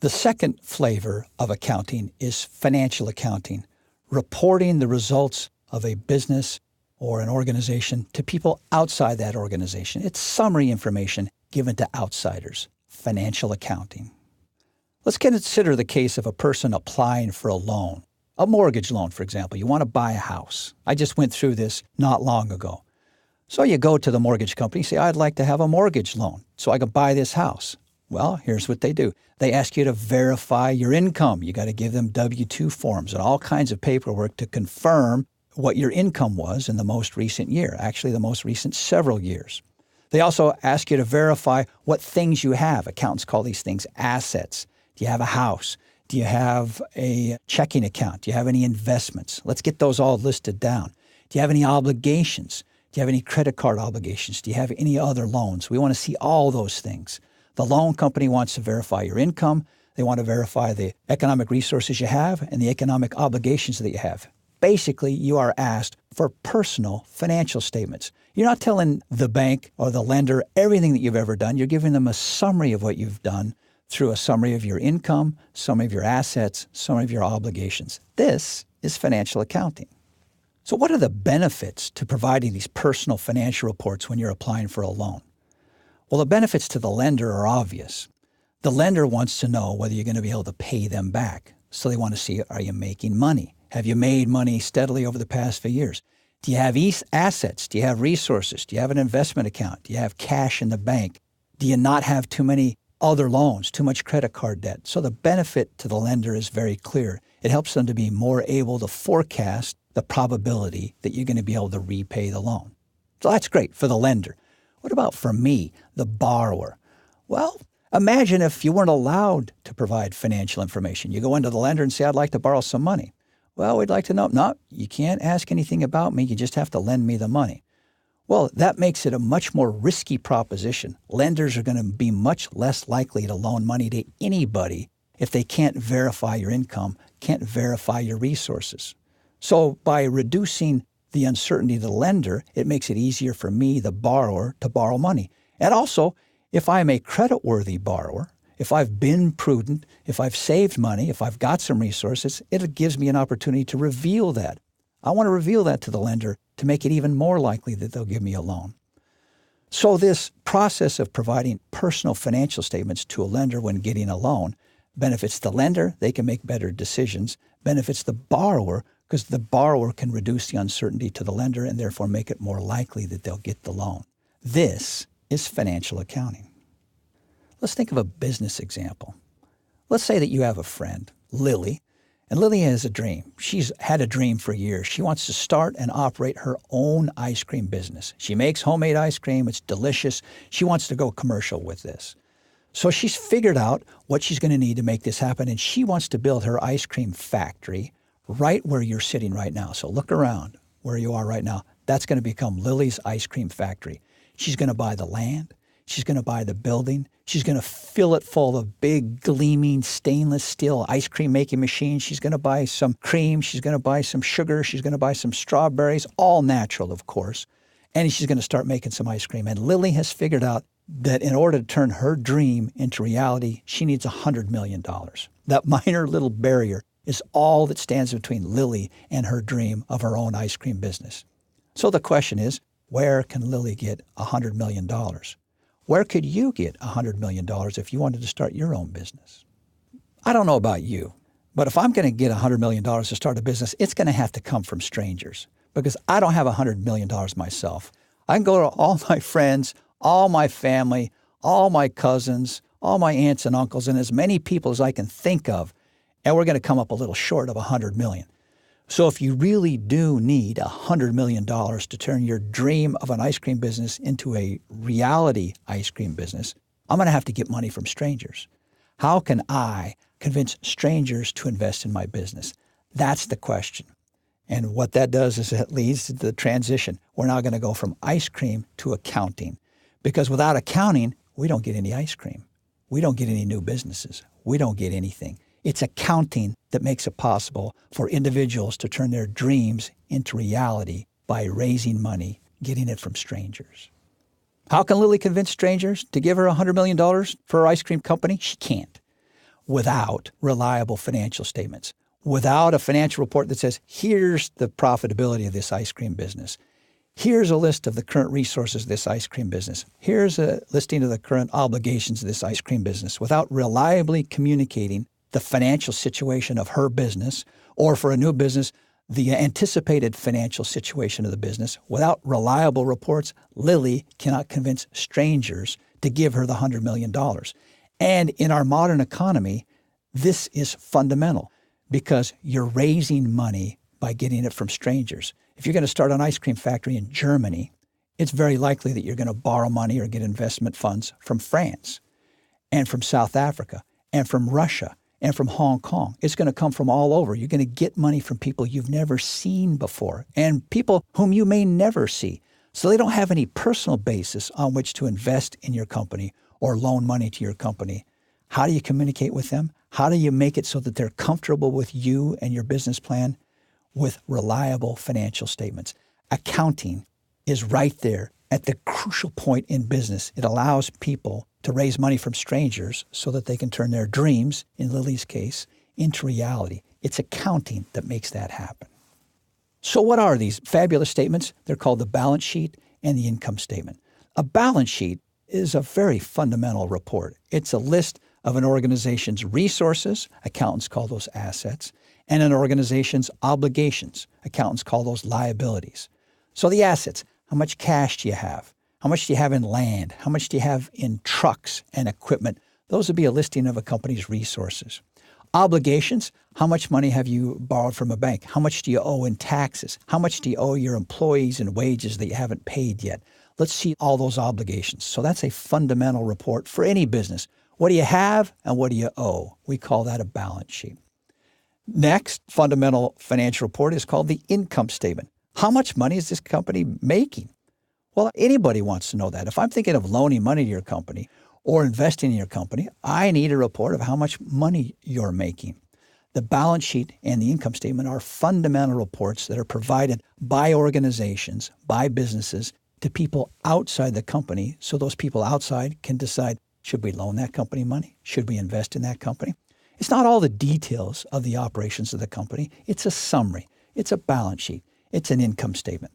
The second flavor of accounting is financial accounting, reporting the results of a business or an organization to people outside that organization. It's summary information given to outsiders, financial accounting. Let's consider the case of a person applying for a loan, a mortgage loan, for example. You want to buy a house. I just went through this not long ago. So you go to the mortgage company, say, I'd like to have a mortgage loan so I can buy this house. Well, here's what they do. They ask you to verify your income. You got to give them W-2 forms and all kinds of paperwork to confirm what your income was in the most recent year, actually the most recent several years. They also ask you to verify what things you have. Accountants call these things assets. Do you have a house? Do you have a checking account? Do you have any investments? Let's get those all listed down. Do you have any obligations? Do you have any credit card obligations? Do you have any other loans? We want to see all those things. The loan company wants to verify your income. They want to verify the economic resources you have and the economic obligations that you have. Basically, you are asked for personal financial statements. You're not telling the bank or the lender everything that you've ever done. You're giving them a summary of what you've done through a summary of your income, summary of your assets, summary of your obligations. This is financial accounting. So what are the benefits to providing these personal financial reports when you're applying for a loan? Well, the benefits to the lender are obvious. The lender wants to know whether you're going to be able to pay them back. So they want to see, are you making money? Have you made money steadily over the past few years? Do you have assets? Do you have resources? Do you have an investment account? Do you have cash in the bank? Do you not have too many other loans, too much credit card debt? So the benefit to the lender is very clear. It helps them to be more able to forecast the probability that you're going to be able to repay the loan. So that's great for the lender. What about for me, the borrower? Well, imagine if you weren't allowed to provide financial information. You go into the lender and say, I'd like to borrow some money. Well, we'd like to know, no, you can't ask anything about me. You just have to lend me the money. Well, that makes it a much more risky proposition. Lenders are going to be much less likely to loan money to anybody if they can't verify your income, can't verify your resources. So by reducing the uncertainty to the lender, it makes it easier for me, the borrower, to borrow money. And also, if I'm a creditworthy borrower, if I've been prudent, if I've saved money, if I've got some resources, it gives me an opportunity to reveal that. I want to reveal that to the lender to make it even more likely that they'll give me a loan. So this process of providing personal financial statements to a lender when getting a loan benefits the lender, they can make better decisions, benefits the borrower because the borrower can reduce the uncertainty to the lender and therefore make it more likely that they'll get the loan. This is financial accounting. Let's think of a business example. Let's say that you have a friend, Lily, and Lily has a dream. She's had a dream for years. She wants to start and operate her own ice cream business. She makes homemade ice cream. It's delicious. She wants to go commercial with this. So she's figured out what she's going to need to make this happen, and she wants to build her ice cream factory right where you're sitting right now. So look around where you are right now. That's going to become Lily's ice cream factory. She's going to buy the land. She's going to buy the building. She's going to fill it full of big, gleaming stainless steel ice cream making machines. She's going to buy some cream. She's going to buy some sugar. She's going to buy some strawberries, all natural, of course. And she's going to start making some ice cream. And Lily has figured out that in order to turn her dream into reality, she needs $100 million. That minor little barrier is all that stands between Lily and her dream of her own ice cream business. So the question is, where can Lily get $100 million? Where could you get $100 million if you wanted to start your own business? I don't know about you, but if I'm going to get $100 million to start a business, it's going to have to come from strangers because I don't have $100 million myself. I can go to all my friends, all my family, all my cousins, all my aunts and uncles, and as many people as I can think of, and we're going to come up a little short of $100 million. So if you really do need $100 million to turn your dream of an ice cream business into a reality ice cream business, I'm going to have to get money from strangers. How can I convince strangers to invest in my business? That's the question. And what that does is it leads to the transition. We're now going to go from ice cream to accounting. Because without accounting, we don't get any ice cream. We don't get any new businesses. We don't get anything. It's accounting that makes it possible for individuals to turn their dreams into reality by raising money, getting it from strangers. How can Lily convince strangers to give her $100 million for her ice cream company? She can't. without reliable financial statements, without a financial report that says, here's the profitability of this ice cream business. Here's a list of the current resources of this ice cream business. Here's a listing of the current obligations of this ice cream business, without reliably communicating the financial situation of her business, or for a new business, the anticipated financial situation of the business. Without reliable reports, Lily cannot convince strangers to give her the $100 million. And in our modern economy, this is fundamental because you're raising money by getting it from strangers. If you're going to start an ice cream factory in Germany, it's very likely that you're going to borrow money or get investment funds from France and from South Africa and from Russia and from Hong Kong. It's going to come from all over. You're going to get money from people you've never seen before and people whom you may never see. So they don't have any personal basis on which to invest in your company or loan money to your company. How do you communicate with them? How do you make it so that they're comfortable with you and your business plan? With reliable financial statements. Accounting is right there at the crucial point in business. It allows people to raise money from strangers so that they can turn their dreams, in Lily's case, into reality. It's accounting that makes that happen. So what are these fabulous statements? They're called the balance sheet and the income statement. A balance sheet is a very fundamental report. It's a list of an organization's resources, accountants call those assets, and an organization's obligations, accountants call those liabilities. So the assets, how much cash do you have? How much do you have in land? How much do you have in trucks and equipment? Those would be a listing of a company's resources. Obligations, how much money have you borrowed from a bank? How much do you owe in taxes? How much do you owe your employees in wages that you haven't paid yet? Let's see all those obligations. So that's a fundamental report for any business. What do you have and what do you owe? We call that a balance sheet. Next fundamental financial report is called the income statement. How much money is this company making? Well, anybody wants to know that. If I'm thinking of loaning money to your company or investing in your company, I need a report of how much money you're making. The balance sheet and the income statement are fundamental reports that are provided by organizations, by businesses, to people outside the company, so those people outside can decide, should we loan that company money? Should we invest in that company? It's not all the details of the operations of the company. It's a summary. It's a balance sheet. It's an income statement.